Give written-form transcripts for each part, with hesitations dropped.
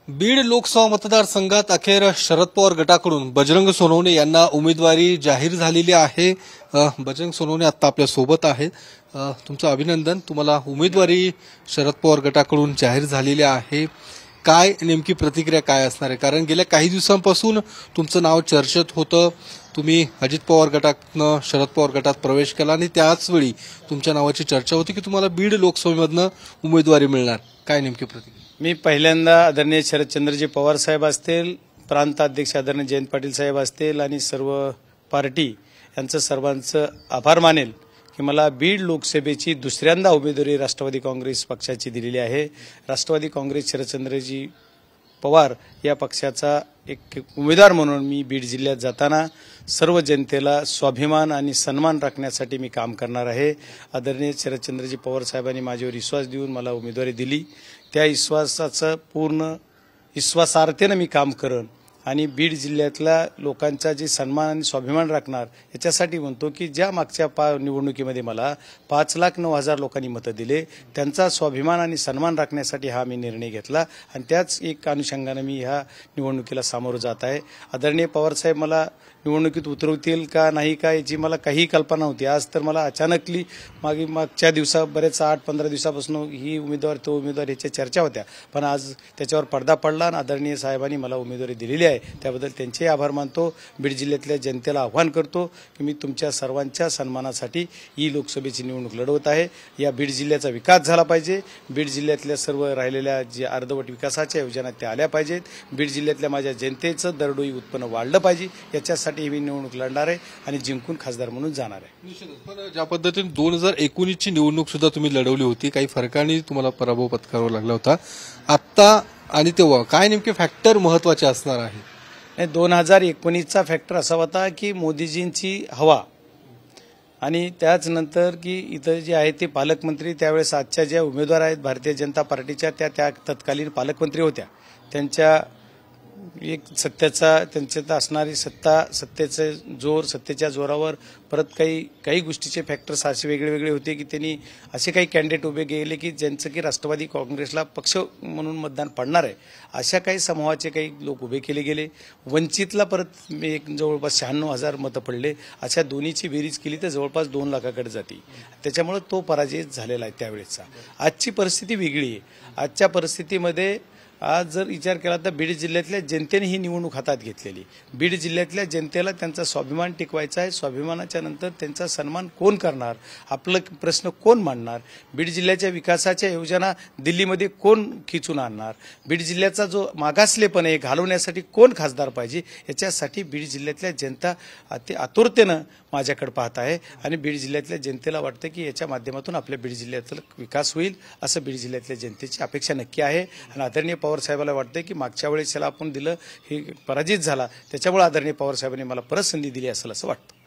बीड लोकसभा मतदारसंघात अखेर शरद पवार गटाकडून बजरंग सोनवणे यांना उमेदवारी जाहीर झालेली आहे। बजरंग सोनवणे आता आपल्या सोबत आहेत। तुमचं अभिनंदन, तुम्हाला उमेदवारी शरद पवार गटाकडून जाहीर झालेली आहे। काय नेमकी प्रतिक्रिया काय असणार आहे? कारण गेल्या काही दिवसांपासून तुमचं नाव चर्चेत होतं। तुम्ही अजित पवार गटातनं शरद पवार गटात प्रवेश केला आणि त्याच वेळी तुमच्या नावाची चर्चा होती की तुम्हाला बीड लोकसभेमधनं उमेदवारी मिळणार। काय नेमकी प्रतिक्रिया? मी पहिल्यांदा आदरणीय शरदचंद्रजी पवार साहेब असतील, प्रांताध्यक्ष आदरणीय जयंत पाटील साहेब असतील आणि सर्व पार्टी यांचं सर्वांचं आभार मानेल की मला बीड लोकसभेची दुसऱ्यांदा उमेदवारी राष्ट्रवादी काँग्रेस पक्षाची दिलेली आहे। राष्ट्रवादी काँग्रेस शरदचंद्रजी पवार या पक्षाचा एक उमेदवार म्हणून मी बीड जिल्ह्यात जाताना सर्व जनतेला स्वाभिमान आणि सन्मान राखण्यासाठी मी काम करणार आहे। आदरणीय शरदचंद्रजी पवार साहेबांनी माझ्यावर विश्वास देऊन मला उमेदवारी दिली, त्या विश्वासाचं पूर्ण विश्वासार्थेने मी काम करेन आणि बीड जिल्ह्यातल्या लोकांचा जे सन्मान आणि स्वाभिमान राखणार याच्यासाठी म्हणतो की ज्या मागच्या निवडणुकीमध्ये मला 5,09,000 लोकांनी मतं दिले, त्यांचा स्वाभिमान आणि सन्मान राखण्यासाठी हा मी निर्णय घेतला आणि त्याच एक अनुषंगाने मी ह्या निवडणुकीला सामोरं जात आहे। आदरणीय पवारसाहेब मला निवडणुकीत उतरवतील का नाही का याची मला काही कल्पना नव्हती। आज तर मला अचानकली मागच्या दिवसा बरेच 8-15 दिवसापासून ही उमेदवार तो उमेदवार याच्या चर्चा होत्या, पण आज त्याच्यावर पडदा पडला आणि आदरणीय साहेबांनी मला उमेदवारी दिलेली आहे, त्याबद्दल त्यांचे आभार मानतो। बीड जिल्ह्यातल्या जनतेला आव्हान करतो की मी तुमच्या सर्वांच्या सन्मानासाठी ही लोकसभेची निवडणूक लढवत आहे। या बीड जिल्ह्याचा विकास झाला पाहिजे, बीड जिल्ह्यातल्या सर्व राहिलेल्या जे अर्धवट विकासाच्या योजना त्या आल्या पाहिजेत, बीड जिल्ह्यातल्या माझ्या जनतेचं दरडोई उत्पन्न वाढलं पाहिजे, याच्यासाठी ही निवडणूक लढणार आहे आणि जिंकून खासदार म्हणून जाणार आहे। पण ज्या पद्धतीने 2019 ची निवडणूक सुद्धा तुम्ही लढवली होती, काही फरकाने तुम्हाला पराभव पत्करावा लागला होता, आता आणि तेव्हा काय नेमके फॅक्टर महत्त्वाचे असणार आहे? 2019चा फॅक्टर असा होता की मोदीजींची हवा आणि त्याच नंतर की इथं जे आहे ते पालकमंत्री त्यावेळेस आजच्या ज्या उमेदवार आहेत भारतीय जनता पार्टीच्या त्या तत्कालीन पालकमंत्री होत्या, त्यांच्या एक त्यांच्यात असणारी सत्तेचे जोर, सत्तेच्या जोरावर परत काही गोष्टीचे फॅक्टर्स असे वेगळे होते की त्यांनी असे काही कॅन्डिडेट उभे केले की ज्यांचं की राष्ट्रवादी काँग्रेसला पक्ष म्हणून मतदान पडणार आहे, अशा काही समूहाचे काही लोक उभे केले गेले। वंचितला परत एक जवळपास 96,000 मतं पडले, अशा दोन्हीची बेरीज केली तर जवळपास 2 लाखाकडे जाते, त्याच्यामुळे तो पराजय झालेला आहे त्यावेळेचा। आजची परिस्थिती वेगळी आहे। आजच्या परिस्थितीमध्ये आज जर विचार केला तर बीड जिल्ह्यातल्या जनतेने ही निवडणूक हातात घेतलेली। बीड जिल्ह्यातल्या जनतेला त्यांचा स्वाभिमान टिकवायचा आहे, स्वाभिमानाच्या नंतर त्यांचा सन्मान कोण करणार, आपलं प्रश्न कोण मांडणार, बीड जिल्ह्याच्या विकासाच्या योजना दिल्लीमध्ये कोण खिचून आणणार, बीड जिल्ह्याचा जो मागासलेपण आहे घालवण्यासाठी कोण खासदार पाहिजे, याच्यासाठी बीड जिल्ह्यातल्या जनता अति आतुरतेनं माझ्याकडे पाहत आहे आणि बीड जिल्ह्यातल्या जनतेला वाटतं की याच्या माध्यमातून आपल्या बीड जिल्ह्यातला विकास होईल, असं बीड जिल्ह्यातल्या जनतेची अपेक्षा नक्की आहे। आणि आदरणीय पवार साहेबांना वाटतं की मागच्या वेळेस त्याला आपण दिलं हे पराजित झाला, त्याच्यामुळे आदरणीय पवार साहेबांनी मला परत संधी दिली असेल असं वाटतं।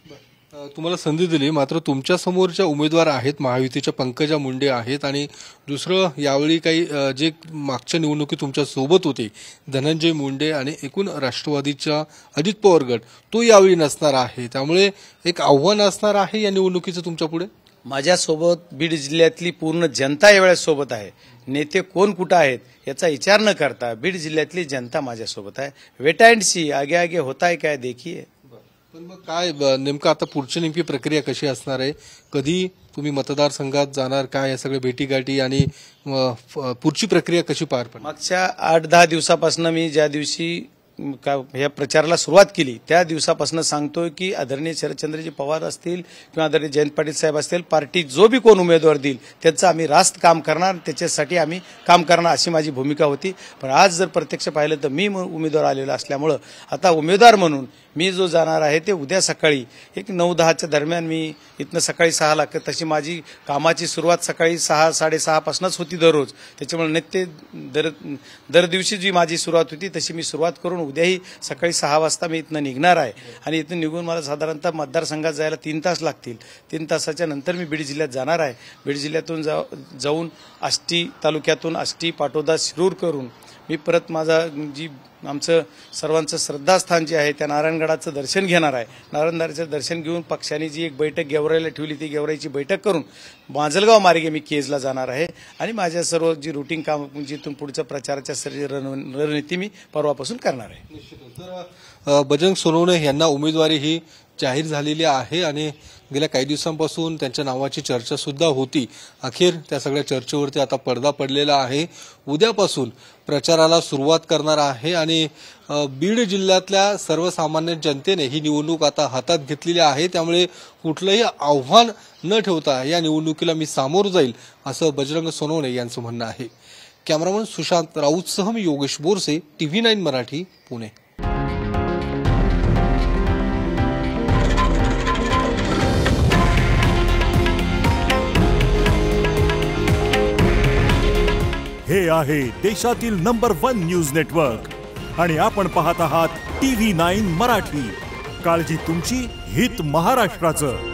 तुम्हाला संधी दिली, मात्र तुमच्या समोरच्या उमेदवार आहेत महायुतीच्या पंकजा मुंडे आहेत आणि दुसरं यावेळी काही जे मागच्या निवडणुकीत तुमच्या सोबत होते धनंजय मुंडे आणि एकूण राष्ट्रवादीच्या अजित पवार गट तो यावेळी नसणार आहे, त्यामुळे एक आव्हान असणार आहे या निवडणुकीचं तुमच्या पुढे। माझ्यासोबत बीड जिल्ह्यातली पूर्ण जनता यावेळेस सोबत आहे, नेते कोण कुठं आहेत याचा विचार न करता बीड जिल्ह्यातली जनता माझ्यासोबत आहे। वेट अँड सी, आगे आगे होता है क्या देखिए। पण मग काय नेमकं आता पुढची नेमकी प्रक्रिया कशी असणार आहे? कधी तुम्ही मतदारसंघात जाणार, काय या सगळ्या भेटीगाठी आणि पुढची प्रक्रिया कशी पार पडणार? मागच्या 8-10 दिवसापासून मी ज्या दिवशी या प्रचाराला सुरुवात केली त्या दिवसापासून सांगतोय की आदरणीय शरदचंद्रजी पवार असतील किंवा आदरणीय जयंत पाटील साहेब असतील, पार्टी जो बी कोण उमेदवार देईल त्याचं आम्ही रास्त काम करणार, त्याच्यासाठी आम्ही काम करणार अशी माझी भूमिका होती। पण आज जर प्रत्यक्ष पाहिलं तर मी उमेदवार आलेला असल्यामुळं आता उमेदवार म्हणून मी जो जाणार आहे ते उद्या सकाळी एक 9-10च्या दरम्यान मी इथनं सकाळी 6ला, तशी माझी कामाची सुरुवात सकाळी 6-6:30 पासूनच होती दररोज, त्याच्यामुळे नित्य दर दिवशी जी माझी सुरुवात होती तशी मी सुरुवात करून उद्याही सकाळी 6 वाजता मी इथनं निघणार आहे आणि इथून निघून मला साधारणतः मतदारसंघात जायला 3 तास लागतील। 3 तासाच्या नंतर मी बीड जिल्ह्यात जाणार आहे। बीड जिल्ह्यातून जाऊन आष्टी तालुक्यातून आष्टी, पाटोदा, शिरूर करून मी परत माझा जी आमचं सर्वांचं श्रद्धास्थान जे आहे त्या नारायणगडाचं दर्शन घेणार आहे. नारायणगडाचं दर्शन घेऊन पक्षाने जी एक बैठक गेवराईला ठेवली ती गेवराईची बैठक करून माजलगाव मार्गे मी केजला जाणार आहे आणि माझ्या सर्व जी रुटीन काम जिथून पुढचं प्रचाराच्या रणनीती मी परवापासून करणार आहे. तर बजरंग सोनवणे यांना उमेदवारी ही जाहीर झालेली आहे आणि गेल्या काही दिवसांपासून त्यांच्या नावाची चर्चा सुद्धा होती. अखेर त्या सगळ्या चर्चेवरती आता पडदा पडलेला आहे. उद्यापासून प्रचाराला सुरुवात करणार आहे आणि बीड जिल्ह्यातल्या सर्वसामान्य जनतेने ही निवडणूक आता हातात घेतलेली आहे. त्यामुळे कुठलंही आव्हान न ठेवता या निवडणुकीला मी सामोरं जाईल असं बजरंग सोनवणे यांचं म्हणणं आहे. कॅमेरामन सुशांत राऊतसह मी योगेश बोरसे, TV9 मराठी, पुणे. हे आहे देशातील नंबर 1 न्यूज नेटवर्क आणि आपण पाहत आहात TV9 मराठी. काळजी तुमची, हित महाराष्ट्राचं.